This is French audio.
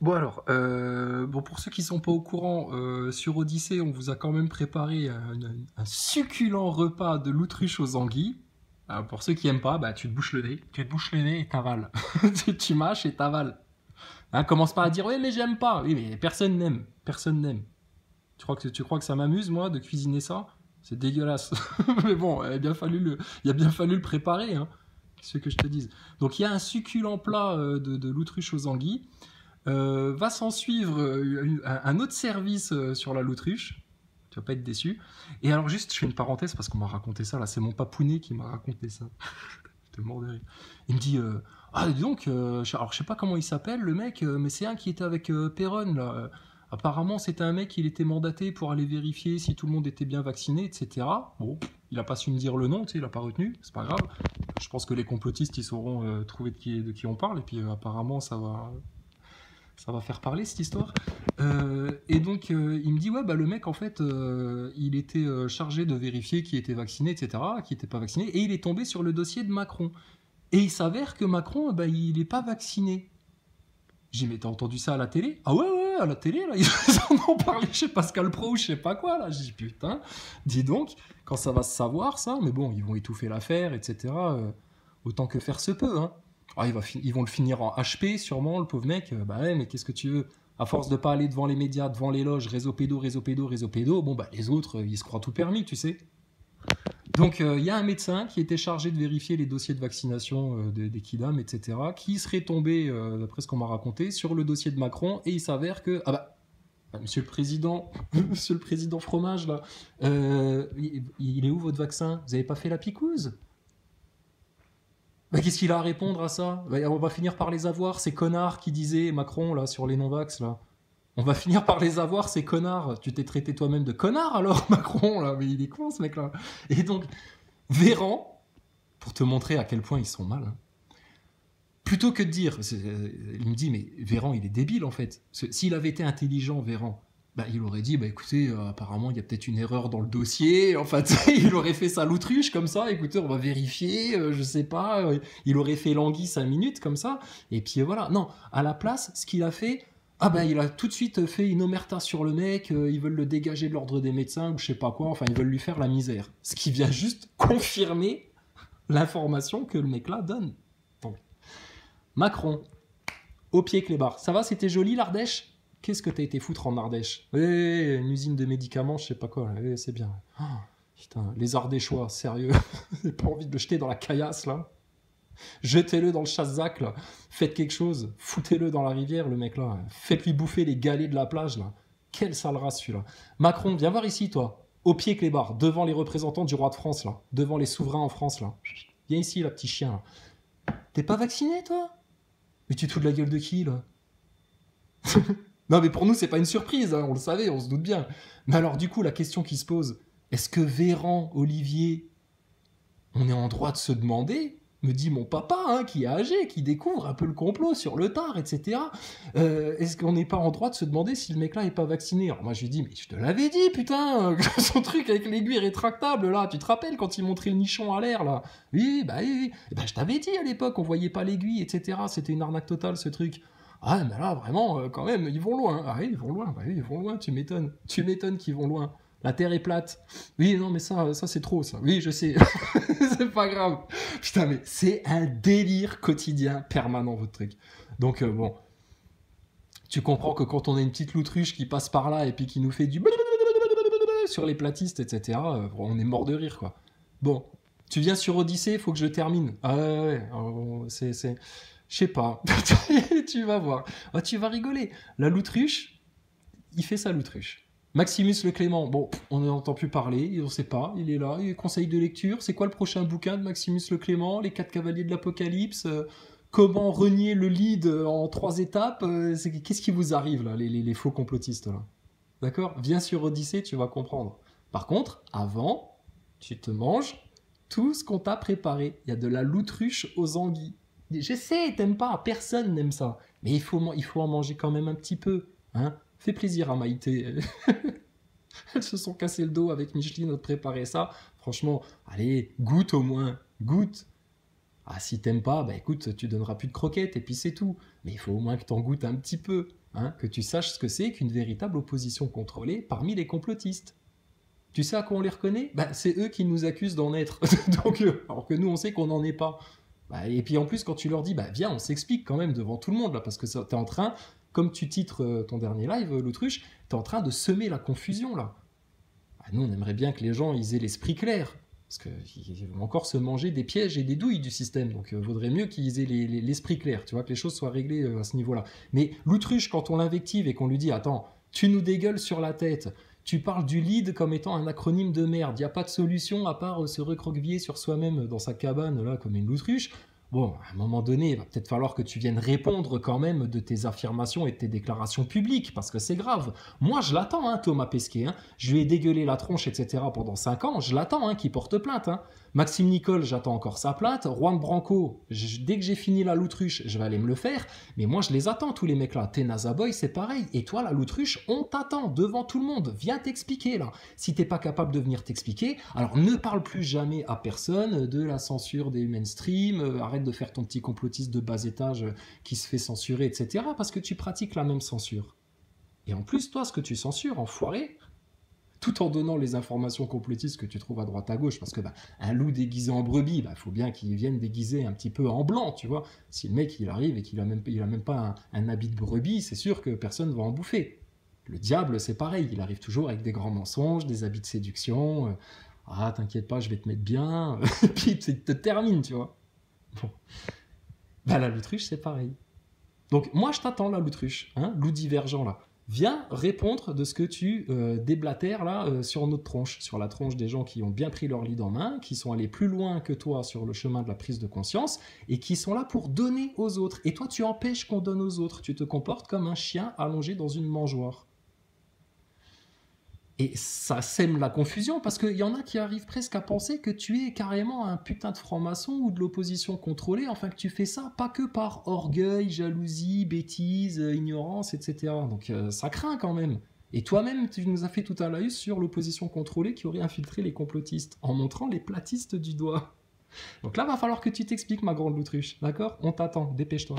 Bon alors, bon pour ceux qui sont pas au courant, sur Odyssée, on vous a quand même préparé un succulent repas de l'autruche aux anguilles. Pour ceux qui aiment pas, bah tu te bouches le nez, et t'avales. Tu mâches et t'avales. Hein, commence pas à dire oui mais j'aime pas. Oui mais personne n'aime, personne n'aime. Tu crois que ça m'amuse moi de cuisiner ça? C'est dégueulasse. Mais bon, il a bien fallu le préparer, hein. C'est ce que je te dise. Donc il y a un succulent plat de l'autruche aux anguilles. Va s'en suivre un autre service sur la l'autruche. Tu vas pas être déçu. Et alors juste, je fais une parenthèse parce qu'on m'a raconté ça là. C'est mon papounet qui m'a raconté ça. J'étais mort de rire. Il me dit ah dis donc, alors je sais pas comment il s'appelle le mec, mais c'est un qui était avec Perron là. Apparemment c'était un mec, il était mandaté pour aller vérifier si tout le monde était bien vacciné, etc. Bon, il a pas su me dire le nom, tu sais, il a pas retenu, c'est pas grave. Je pense que les complotistes ils sauront trouver de qui on parle et puis apparemment ça va faire parler cette histoire. Et donc il me dit ouais bah le mec en fait il était chargé de vérifier qui était vacciné etc qui était pas vacciné et il est tombé sur le dossier de Macron et il s'avère que Macron bah il est pas vacciné. J'ai dit mais t'as entendu ça à la télé? Ah ouais ouais à la télé là ils en ont parlé chez Pascal Pro ou je sais pas quoi là. J'ai dit putain dis donc quand ça va se savoir ça mais bon ils vont étouffer l'affaire etc autant que faire se peut hein. Ah, ils vont le finir en HP, sûrement, le pauvre mec. Bah ouais, mais qu'est-ce que tu veux? À force de pas aller devant les médias, devant les loges, réseau pédo, réseau pédo, réseau pédo, bon, bah les autres, ils se croient tout permis, tu sais. Donc, il y a un médecin qui était chargé de vérifier les dossiers de vaccination des kidams, etc., qui serait tombé, d'après ce qu'on m'a raconté, sur le dossier de Macron, et il s'avère que, monsieur le président, monsieur le président fromage, là, il est où votre vaccin? Vous avez pas fait la picouse? Bah, qu'est-ce qu'il a à répondre à ça? Bah, on va finir par les avoir, ces connards qui disaient Macron là sur les non-vax là. On va finir par les avoir, ces connards. Tu t'es traité toi-même de connard alors, Macron là, mais il est con ce mec là. Et donc, Véran, pour te montrer à quel point ils sont mal, hein, plutôt que de dire, il me dit, mais Véran il est débile en fait. S'il avait été intelligent, Véran, bah, il aurait dit, bah écoutez, apparemment il y a peut-être une erreur dans le dossier. Enfin, il aurait fait ça l'autruche comme ça. Écoutez, on va vérifier, je sais pas. Il aurait fait languille 5 minutes comme ça. Et puis voilà. Non, à la place, ce qu'il a fait, ah ben il a tout de suite fait une omerta sur le mec. Ils veulent le dégager de l'ordre des médecins ou je sais pas quoi. Enfin, ils veulent lui faire la misère. Ce qui vient juste confirmer l'information que le mec là donne. Donc, Macron, au pied clébard. Ça va, c'était joli l'Ardèche? Qu'est-ce que t'as été foutre en Ardèche? Oui, une usine de médicaments, je sais pas quoi. Oui, c'est bien. Oh, putain, les Ardéchois, sérieux. J'ai pas envie de le jeter dans la caillasse, là. Jetez-le dans le chasse-zac, là. Faites quelque chose. Foutez-le dans la rivière, le mec, là. Faites-lui bouffer les galets de la plage, là. Quelle sale race, celui-là. Macron, viens voir ici, toi. Au pied clébard, devant les représentants du roi de France, là. Devant les souverains en France, là. Viens ici, là, petit chien, là. T'es pas vacciné, toi? Mais tu te fous de la gueule de qui, là? Non, mais pour nous, c'est pas une surprise, hein, on le savait, on se doute bien. Mais alors, du coup, la question qui se pose, est-ce que Véran, Olivier, on est en droit de se demander, me dit mon papa, hein, qui est âgé, qui découvre un peu le complot sur le tard, etc. Est-ce qu'on n'est pas en droit de se demander si le mec-là est pas vacciné? Alors moi, je lui dis, mais je te l'avais dit, putain, son truc avec l'aiguille rétractable, là, tu te rappelles quand il montrait le nichon à l'air, là? Oui, bah oui, oui. Eh ben, je t'avais dit à l'époque, on voyait pas l'aiguille, etc. C'était une arnaque totale, ce truc. Ah, mais là, vraiment, quand même, ils vont loin. Ah oui, ils vont loin, bah oui, ils vont loin, tu m'étonnes. Tu m'étonnes qu'ils vont loin. La Terre est plate. Oui, non, mais ça c'est trop, ça. Oui, je sais. C'est pas grave. Putain, mais c'est un délire quotidien permanent, votre truc. Donc, bon, tu comprends que quand on a une petite loutruche qui passe par là et puis qui nous fait du sur les platistes, etc., on est mort de rire, quoi. Bon, tu viens sur Odyssée, il faut que je termine. Ah ouais, ouais, c'est... Je sais pas. Tu vas voir. Ah, tu vas rigoler. La loutruche, il fait sa loutruche. Maximus le Clément, bon, on n'entend plus parler, on sait pas, il est là, il est conseil de lecture. C'est quoi le prochain bouquin de Maximus le Clément? Les 4 cavaliers de l'Apocalypse, comment renier le lead en 3 étapes? Qu'est-ce qui vous arrive là, les faux complotistes là? D'accord? Viens sur Odyssée, tu vas comprendre. Par contre, avant, tu te manges tout ce qu'on t'a préparé. Il y a de la loutruche aux anguilles. Je sais, t'aimes pas, personne n'aime ça. Mais il faut en manger quand même un petit peu. Hein? Fais plaisir à Maïté. Elles se sont cassé le dos avec Micheline de préparer ça. Franchement, allez, goûte au moins. Goûte. Ah, si t'aimes pas, bah écoute, tu donneras plus de croquettes et puis c'est tout. Mais il faut au moins que t'en goûtes un petit peu, hein, que tu saches ce que c'est qu'une véritable opposition contrôlée parmi les complotistes. Tu sais à quoi on les reconnaît? Bah, c'est eux qui nous accusent d'en être. Donc, alors que nous, on sait qu'on n'en est pas. Bah, et puis en plus, quand tu leur dis, bah viens, on s'explique quand même devant tout le monde, là, parce que tu es en train, comme tu titres ton dernier live, l'autruche, tu es en train de semer la confusion, là. Bah, nous, on aimerait bien que les gens ils aient l'esprit clair. Parce qu'ils vont encore se manger des pièges et des douilles du système. Donc, il vaudrait mieux qu'ils aient l'esprit clair, tu vois, que les choses soient réglées à ce niveau-là. Mais l'autruche, quand on l'invective et qu'on lui dit, attends, tu nous dégueules sur la tête, tu parles du lead comme étant un acronyme de merde. Il n'y a pas de solution à part se recroqueviller sur soi-même dans sa cabane, là, comme une l'autruche. Bon, à un moment donné, il va peut-être falloir que tu viennes répondre quand même de tes affirmations et de tes déclarations publiques, parce que c'est grave. Moi, je l'attends, hein, Thomas Pesquet. Hein. Je lui ai dégueulé la tronche, etc. pendant 5 ans. Je l'attends, hein, qu'il porte plainte. Hein. Maxime Nicole, j'attends encore sa plainte. Juan Branco, dès que j'ai fini la l'autruche, je vais aller me le faire. Mais moi, je les attends, tous les mecs là. Tenaza Boy, c'est pareil. Et toi, la l'autruche, on t'attend devant tout le monde. Viens t'expliquer, là. Si t'es pas capable de venir t'expliquer, alors ne parle plus jamais à personne de la censure des mainstream. Arrête de faire ton petit complotiste de bas étage qui se fait censurer, etc. Parce que tu pratiques la même censure. Et en plus, toi, ce que tu censures, enfoiré, tout en donnant les informations complotistes que tu trouves à droite à gauche, parce que un loup déguisé en brebis, faut bien qu'il vienne déguisé un petit peu en blanc, tu vois. Si le mec il arrive et qu'il a même pas un habit de brebis, c'est sûr que personne va en bouffer. Le diable, c'est pareil, il arrive toujours avec des grands mensonges, des habits de séduction. Ah, t'inquiète pas, je vais te mettre bien. Puis il te termine, tu vois. Bon. La l'autruche, c'est pareil. Donc moi, je t'attends, là, l'autruche, hein, loup divergent, là. Viens répondre de ce que tu déblatères là sur notre tronche, sur la tronche des gens qui ont bien pris leur lead en main, qui sont allés plus loin que toi sur le chemin de la prise de conscience et qui sont là pour donner aux autres. Et toi, tu empêches qu'on donne aux autres. Tu te comportes comme un chien allongé dans une mangeoire. Et ça sème la confusion parce qu'il y en a qui arrivent presque à penser que tu es carrément un putain de franc-maçon ou de l'opposition contrôlée, enfin que tu fais ça pas que par orgueil, jalousie, bêtise, ignorance, etc. Donc ça craint quand même. Et toi-même, tu nous as fait tout un laïus sur l'opposition contrôlée qui aurait infiltré les complotistes en montrant les platistes du doigt. Donc là, va falloir que tu t'expliques, ma grande l'autruche, d'accord? On t'attend, dépêche-toi.